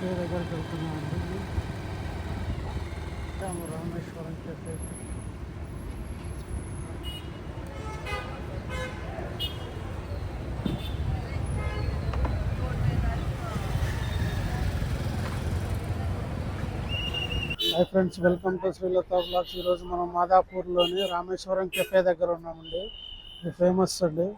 Cafe దగ్గరికి వెళ్తున్నామండి. Rameshwaram cafe. Hi friends, welcome to Srilatha vlogs. ఈరోజు మనం మాదాపూర్లోని రామేశ్వరం కెఫే దగ్గర ఉన్నామండి. ఇది ఫేమస్ అండి.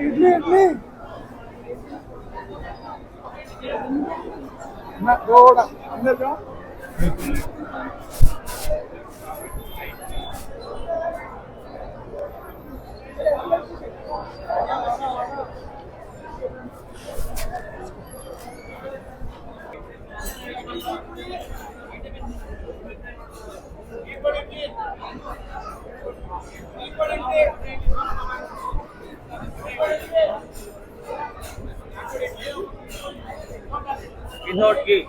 ఇడ్లీ ఇడ్లీ కూడా without ghee,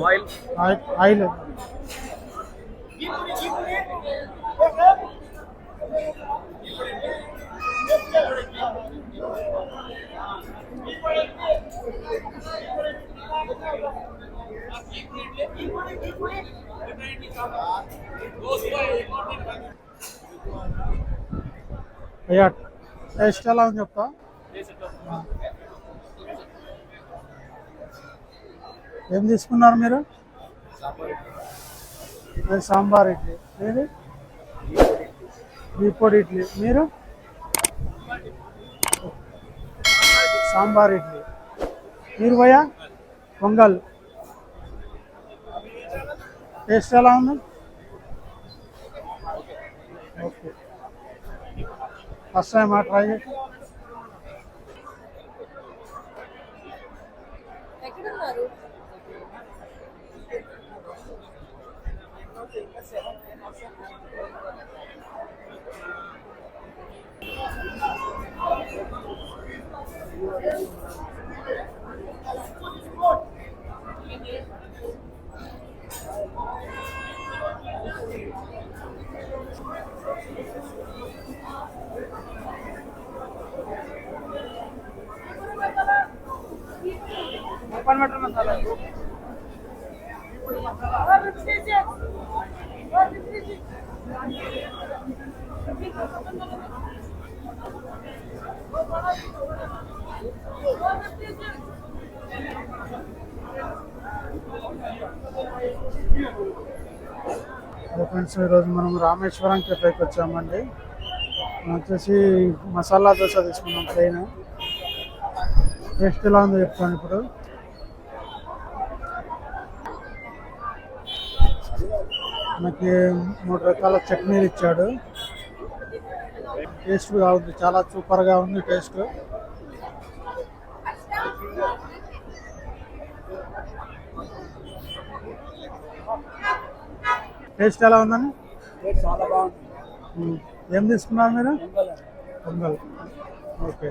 oil. ఆయిల్. అయ్యా, టేస్ట్ ఎలా ఉంది చెప్తా. ఏం తీసుకున్నారు మీరు? సాంబార్ ఇడ్లీ. ఏది? పొడి ఇడ్లీ. మీరు? సాంబార్ ఇడ్లీ. మీరు పోయా? పొంగల్. టేస్ట్ ఎలా ఉంది? ఓకే, ఫస్ట్ టైం ట్రై చేసి. मटर मसाला ఫ్రెండ్స్, ఈరోజు మనం రామేశ్వరం కెఫేకి వచ్చామండి. మనం వచ్చేసి మసాలా దోశ తీసుకున్నాం ప్లెయిన్. టేస్ట్ ఎలా ఉందో చెప్తాను ఇప్పుడు. మనకి 3 రకాల చట్నీలు ఇచ్చాడు. టేస్ట్గా ఉంది, చాలా సూపర్గా ఉంది టేస్ట్. టేస్ట్ ఎలా ఉందని? చాలా బాగుంది. ఏం తీసుకున్నారు మీరు? పొంగల్. ఓకే.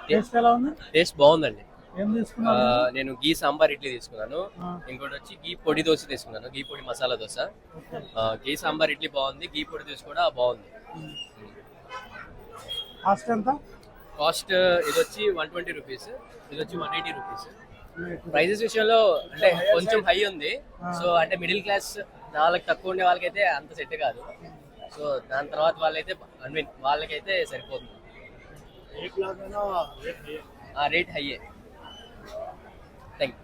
టేస్ట్ ఎలా ఉంది? టేస్ట్ బాగుందండి. ఏం తీసుకున్నారు? నేను గీ సాంబార్ ఇడ్లీ తీసుకున్నాను. ఆ. ఇంకోటి వచ్చి గీ పొడి దోశ తీసుకున్నాను, గీ పొడి మసాలా దోశ. గీ సాంబార్ ఇడ్లీ బాగుంది, గీ పొడి దోశ కూడా బాగుంది. కాస్ట్ ఎంత? కాస్ట్ ఇది వచ్చి 120 రూపీస్, ఇది వచ్చి 180 రూపీస్. ప్రైజెస్ విషయంలో అంటే కొంచెం హై ఉంది. సో అంటే మిడిల్ క్లాస్ వాళ్ళకి తక్కువ ఉండే వాళ్ళకైతే అంత సెట్ కాదు. సో దాని తర్వాత వాళ్ళకైతే సరిపోతుంది. రేట్ హైయే. థ్యాంక్